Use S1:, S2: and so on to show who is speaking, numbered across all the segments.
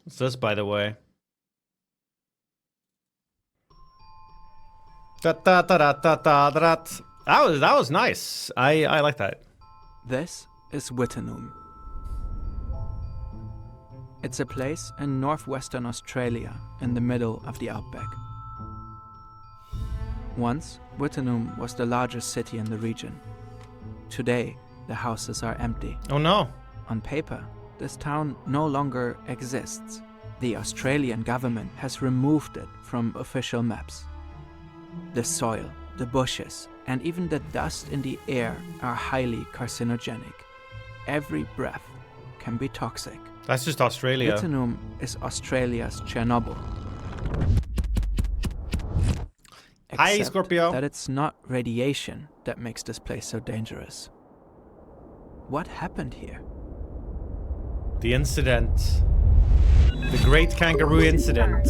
S1: What's this, by the way? That was nice. I like that.
S2: This is Wittenoom. It's a place in northwestern Australia in the middle of the outback. Once, Wittenoom was the largest city in the region. Today, the houses are empty.
S1: Oh no.
S2: On paper, this town no longer exists. The Australian government has removed it from official maps. The soil, the bushes, and even the dust in the air are highly carcinogenic. Every breath can be toxic.
S1: That's just Australia.
S2: Wittenoom is Australia's Chernobyl.
S1: Hi,
S2: Except
S1: Scorpio.
S2: that it's not radiation that makes this place so dangerous. What happened here?
S1: The incident. The Great Kangaroo Incident.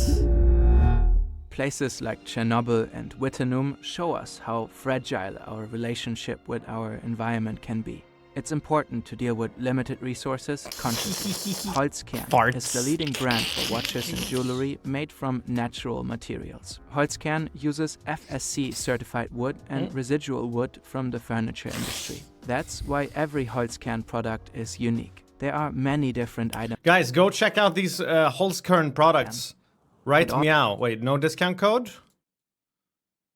S2: Places like Chernobyl and Wittenoom show us how fragile our relationship with our environment can be. It's important to deal with limited resources consciously. Holzkern
S1: Farts.
S2: is the leading brand for watches and jewelry made from natural materials. Holzkern uses FSC certified wood and residual wood from the furniture industry. That's why every Holzkern product is unique. There are many different items.
S1: Guys, go check out these Holzkern products. Right, meow. Wait, no discount code?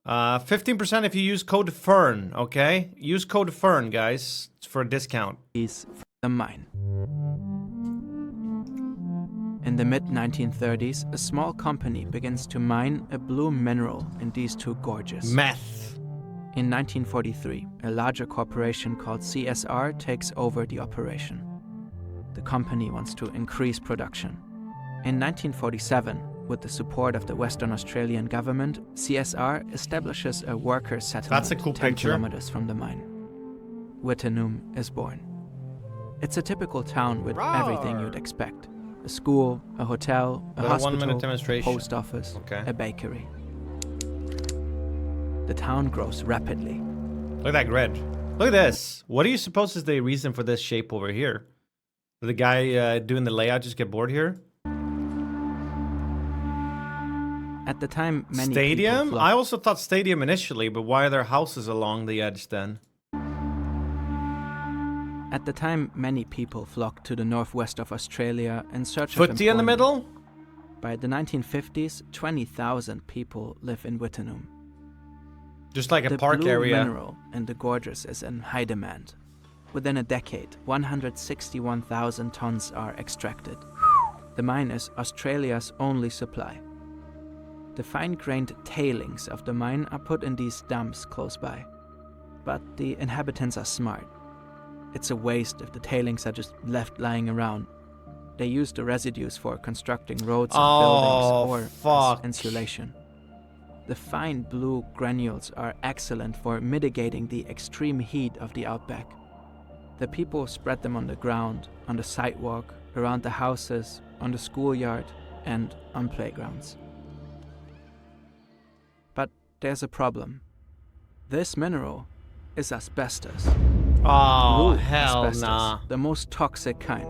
S1: 15% if you use code FERN, okay? Use code FERN, guys, for a discount.
S2: From the mine. In the mid-1930s, a small company begins to mine a blue mineral in these two gorges.
S1: Meth.
S2: In 1943, a larger corporation called CSR takes over the operation. The company wants to increase production. In 1947, with the support of the Western Australian government, CSR establishes a worker settlement
S1: That's a cool
S2: 10
S1: picture.
S2: kilometers from the mine. Wittenoom is born. It's a typical town with everything you'd expect. A school, a hotel, a
S1: Little 1-minute
S2: hospital, a
S1: demonstration.
S2: post office,
S1: Okay.
S2: a bakery. The town grows rapidly.
S1: Look at that grid. Look at this. What do you suppose is the reason for this shape over here? Did the guy doing the layout just get bored here?
S2: At the time, many
S1: Stadium?
S2: people
S1: I also thought stadium initially, but why are there houses along the edge then?
S2: At the time, many people flocked to the northwest of Australia in search of
S1: Footy in the
S2: employment.
S1: middle?
S2: By the 1950s, 20,000 people live in Wittenoom.
S1: Just like a
S2: The
S1: park
S2: blue
S1: area.
S2: mineral in the gorges is in high demand. Within a decade, 161,000 tons are extracted. The mine is Australia's only supply. The fine-grained tailings of the mine are put in these dumps close by. But the inhabitants are smart. It's a waste if the tailings are just left lying around. They use the residues for constructing roads and buildings or as insulation. The fine blue granules are excellent for mitigating the extreme heat of the outback. The people spread them on the ground, on the sidewalk, around the houses, on the schoolyard, and on playgrounds. But there's a problem. This mineral is asbestos.
S1: Oh,
S2: Blue
S1: hell
S2: asbestos,
S1: nah.
S2: the most toxic kind.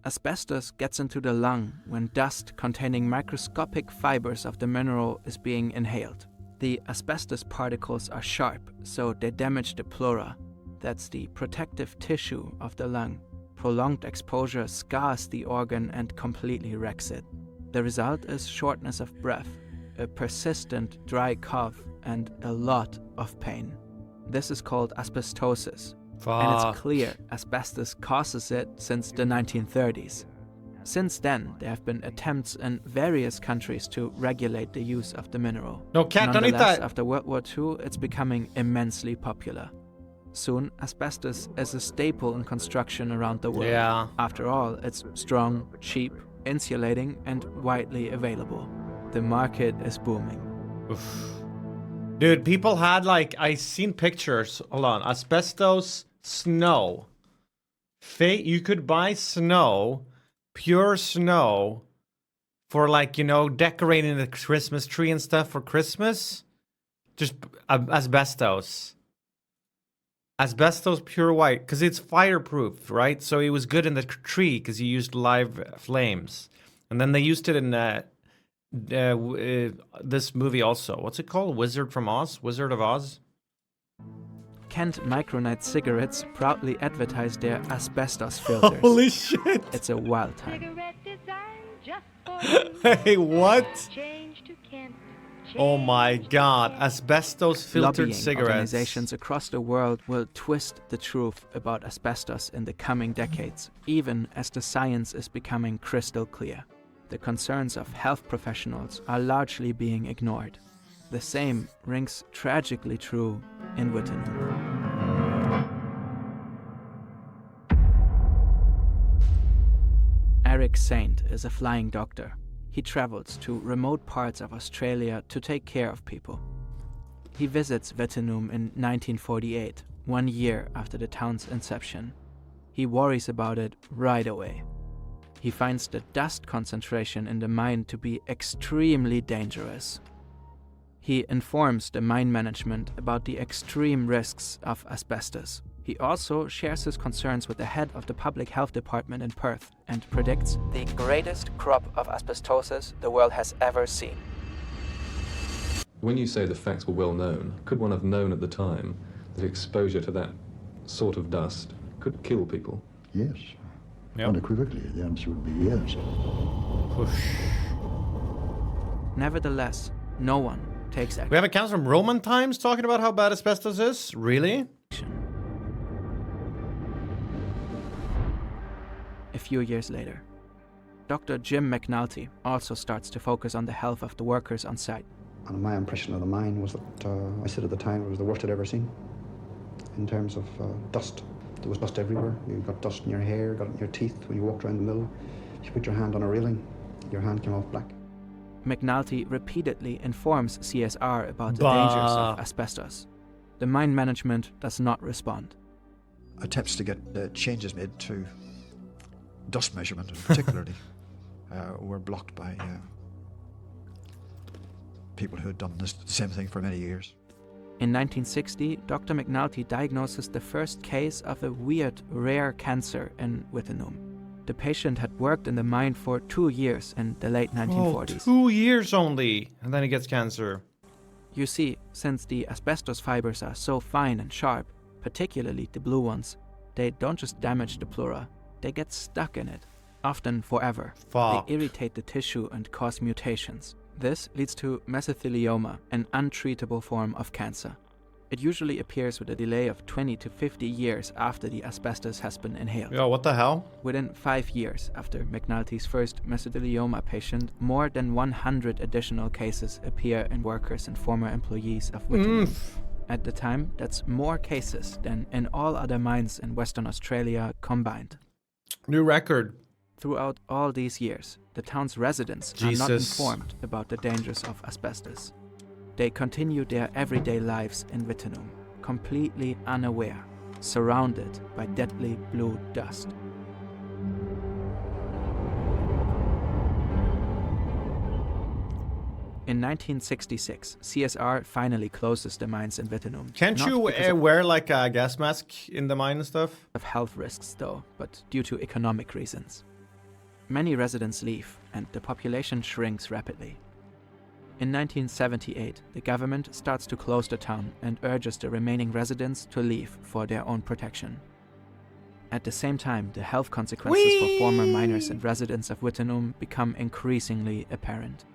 S2: Asbestos gets into the lung when dust containing microscopic fibers of the mineral is being inhaled. The asbestos particles are sharp, so they damage the pleura. That's the protective tissue of the lung. Prolonged exposure scars the organ and completely wrecks it. The result is shortness of breath, a persistent dry cough, and a lot of pain. This is called asbestosis. And it's clear asbestos causes it since the 1930s. Since then, there have been attempts in various countries to regulate the use of the mineral.
S1: No, cat, don't eat
S2: Nonetheless,
S1: that.
S2: after World War II, it's becoming immensely popular. Soon, asbestos is a staple in construction around the world.
S1: Yeah.
S2: After all, it's strong, cheap, insulating, and widely available. The market is booming.
S1: Oof. Dude, people had like, I seen pictures. Hold on. Asbestos snow. You could buy snow, pure snow, for like, you know, decorating the Christmas tree and stuff for Christmas. Just asbestos. Asbestos pure white, because it's fireproof, right? So it was good in the tree because you used live flames. And then they used it in this movie also. What's it called? Wizard of Oz?
S2: Kent Micronite cigarettes proudly advertise their asbestos filters.
S1: Holy shit!
S2: It's a wild time.
S3: Cigarette design just for you.
S1: Hey, what?
S3: Change to Kent.
S1: Oh my god, asbestos filtered
S2: Lobbying
S1: cigarettes.
S2: organizations across the world will twist the truth about asbestos in the coming decades, even as the science is becoming crystal clear. The concerns of health professionals are largely being ignored. The same rings tragically true in Wittenham. Eric Saint is a flying doctor. He travels to remote parts of Australia to take care of people. He visits Wittenham in 1948, 1 year after the town's inception. He worries about it right away. He finds the dust concentration in the mine to be extremely dangerous. He informs the mine management about the extreme risks of asbestos. He also shares his concerns with the head of the public health department in Perth and predicts the greatest crop of asbestosis the world has ever seen.
S4: When you say the facts were well known, could one have known at the time that exposure to that sort of dust could kill people?
S5: Yes.
S1: Yep.
S5: Unequivocally, the answer would be yes.
S2: Nevertheless, no one takes
S1: We have
S2: action.
S1: accounts from Roman times talking about how bad asbestos is? Really?
S2: A few years later, Dr. Jim McNulty also starts to focus on the health of the workers on site.
S6: And my impression of the mine was that, I said at the time, it was the worst I'd ever seen in terms of dust. There was dust everywhere. You got dust in your hair, got it in your teeth when you walked around the mill. If you put your hand on a railing, your hand came off black.
S2: McNulty repeatedly informs CSR about the dangers of asbestos. The mine management does not respond.
S7: Attempts to get changes made to dust measurement, particularly, were blocked by people who had done the same thing for many years.
S2: In 1960, Dr. McNulty diagnoses the first case of a weird, rare cancer in Wittenham. The patient had worked in the mine for 2 years in the late 1940s.
S1: 2 years only, and then he gets cancer.
S2: You see, since the asbestos fibers are so fine and sharp, particularly the blue ones, they don't just damage the pleura, they get stuck in it, often forever.
S1: Fuck.
S2: They irritate the tissue and cause mutations. This leads to mesothelioma, an untreatable form of cancer. It usually appears with a delay of 20 to 50 years after the asbestos has been inhaled.
S1: Yo, what the hell?
S2: Within 5 years after McNulty's first mesothelioma patient, more than 100 additional cases appear in workers and former employees of Wittenham. At the time, that's more cases than in all other mines in Western Australia combined.
S1: New record.
S2: Throughout all these years, the town's residents are not
S1: Jesus.
S2: informed about the dangers of asbestos. They continue their everyday lives in Wittenham, completely unaware, surrounded by deadly blue dust. In 1966, CSR finally closes the mines in Wittenham.
S1: Can't
S2: Not
S1: you
S2: because
S1: wear like a gas mask in the mine and stuff?
S2: of health risks, though, but due to economic reasons. Many residents leave, and the population shrinks rapidly. In 1978, the government starts to close the town and urges the remaining residents to leave for their own protection. At the same time, the health consequences for former miners and residents of Wittenham become increasingly apparent.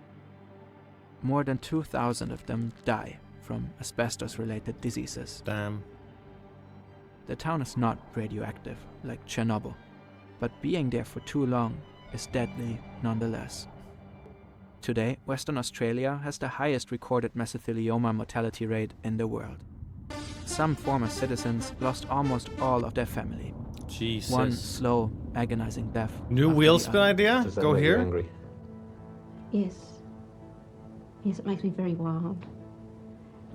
S2: More than 2,000 of them die from asbestos-related diseases.
S1: Damn.
S2: The town is not radioactive, like Chernobyl, but being there for too long is deadly nonetheless. Today, Western Australia has the highest recorded mesothelioma mortality rate in the world. Some former citizens lost almost all of their family.
S1: Jesus.
S2: One slow, agonizing death.
S1: New
S2: after
S1: wheel
S2: the
S1: spin
S2: other.
S1: idea?
S4: Does that
S1: Go
S4: make you
S1: here.
S4: angry?
S8: Yes. Yes, it makes me very wild.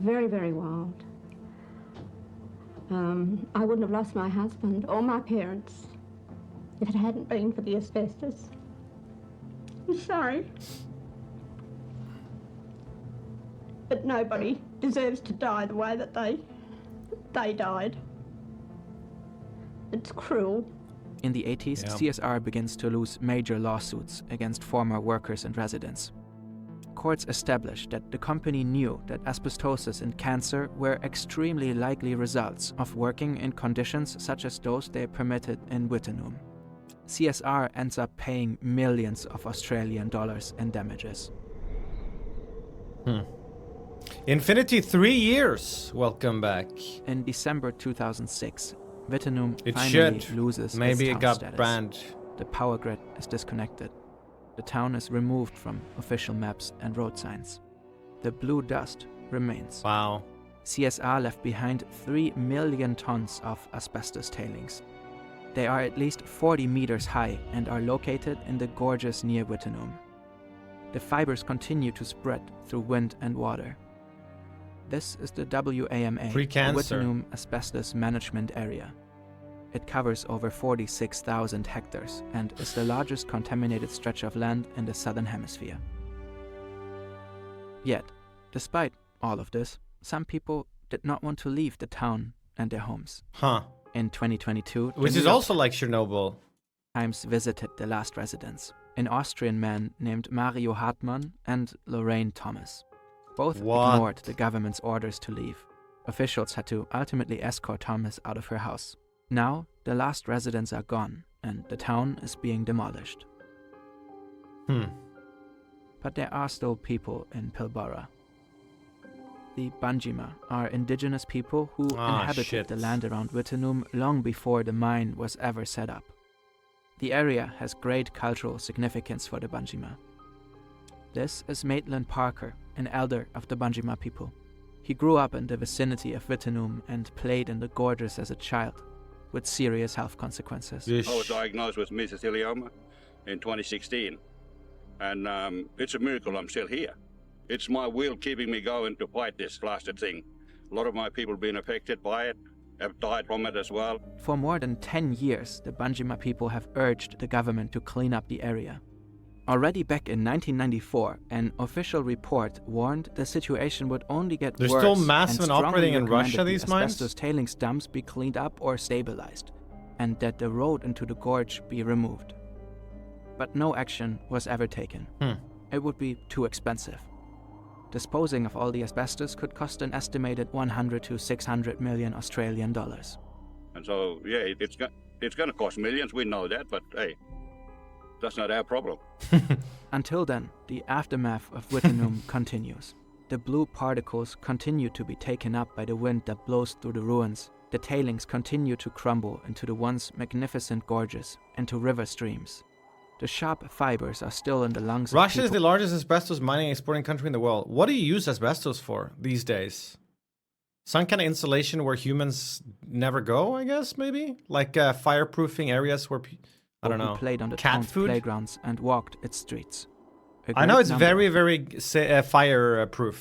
S8: Very, very wild. I wouldn't have lost my husband or my parents if it hadn't been for the asbestos. I'm sorry. But nobody deserves to die the way that they died. It's cruel.
S2: In the 80s,
S1: Yeah.
S2: CSR begins to lose major lawsuits against former workers and residents. Courts established that the company knew that asbestosis and cancer were extremely likely results of working in conditions such as those they permitted in Wittenum. CSR ends up paying millions of Australian dollars in damages.
S1: Infinity 3 years. Welcome back.
S2: In December 2006, Wittenum
S1: It
S2: finally
S1: should.
S2: loses
S1: Maybe
S2: its
S1: it
S2: town
S1: got
S2: status.
S1: banned.
S2: The power grid is disconnected. The town is removed from official maps and road signs. The blue dust remains.
S1: Wow.
S2: CSR left behind 3 million tons of asbestos tailings. They are at least 40 meters high and are located in the gorges near Wittenum. The fibers continue to spread through wind and water. This is the WAMA,
S1: Free
S2: or
S1: cancer.
S2: Wittenum Asbestos Management Area. It covers over 46,000 hectares and is the largest contaminated stretch of land in the southern hemisphere. Yet, despite all of this, some people did not want to leave the town and their homes.
S1: Huh.
S2: In 2022, the
S1: Which
S2: New
S1: is
S2: York
S1: also like Chernobyl.
S2: Times visited the last residents, an Austrian man named Mario Hartmann and Lorraine Thomas. Both
S1: What?
S2: ignored the government's orders to leave. Officials had to ultimately escort Thomas out of her house. Now, the last residents are gone, and the town is being demolished. But there are still people in Pilbara. The Banjima are indigenous people who inhabited
S1: shit.
S2: the land around Wittenum long before the mine was ever set up. The area has great cultural significance for the Banjima. This is Maitland Parker, an elder of the Banjima people. He grew up in the vicinity of Wittenum and played in the gorges as a child, with serious health consequences.
S9: I was diagnosed with mesothelioma in 2016, and it's a miracle I'm still here. It's my will keeping me going to fight this blasted thing. A lot of my people have been affected by it, have died from it as well.
S2: For more than 10 years, the Banjima people have urged the government to clean up the area. Already back in 1994, an official report warned the situation would only get
S1: They're
S2: worse.
S1: still massive and
S2: strongly
S1: operating in
S2: recommended
S1: Russia,
S2: the
S1: these mines?
S2: asbestos tailings dumps be cleaned up or stabilized, and that the road into the gorge be removed. But no action was ever taken. It would be too expensive. Disposing of all the asbestos could cost an estimated 100 to 600 million Australian dollars.
S9: And so, yeah, it's going to cost millions, we know that, but hey, that's not our problem.
S2: Until then, the aftermath of Wittenum continues. The blue particles continue to be taken up by the wind that blows through the ruins. The tailings continue to crumble into the once magnificent gorges and to river streams. The sharp fibers are still in the lungs
S1: Russia
S2: of
S1: is
S2: people.
S1: the largest asbestos mining and exporting country in the world. What do you use asbestos for these days? Some kind of insulation where humans never go, I guess, maybe? Like fireproofing areas where, I don't
S2: who
S1: know,
S2: played on the
S1: cat
S2: town's
S1: food?
S2: playgrounds and walked its streets. A
S1: I know
S2: great
S1: it's
S2: number
S1: very, very fireproof.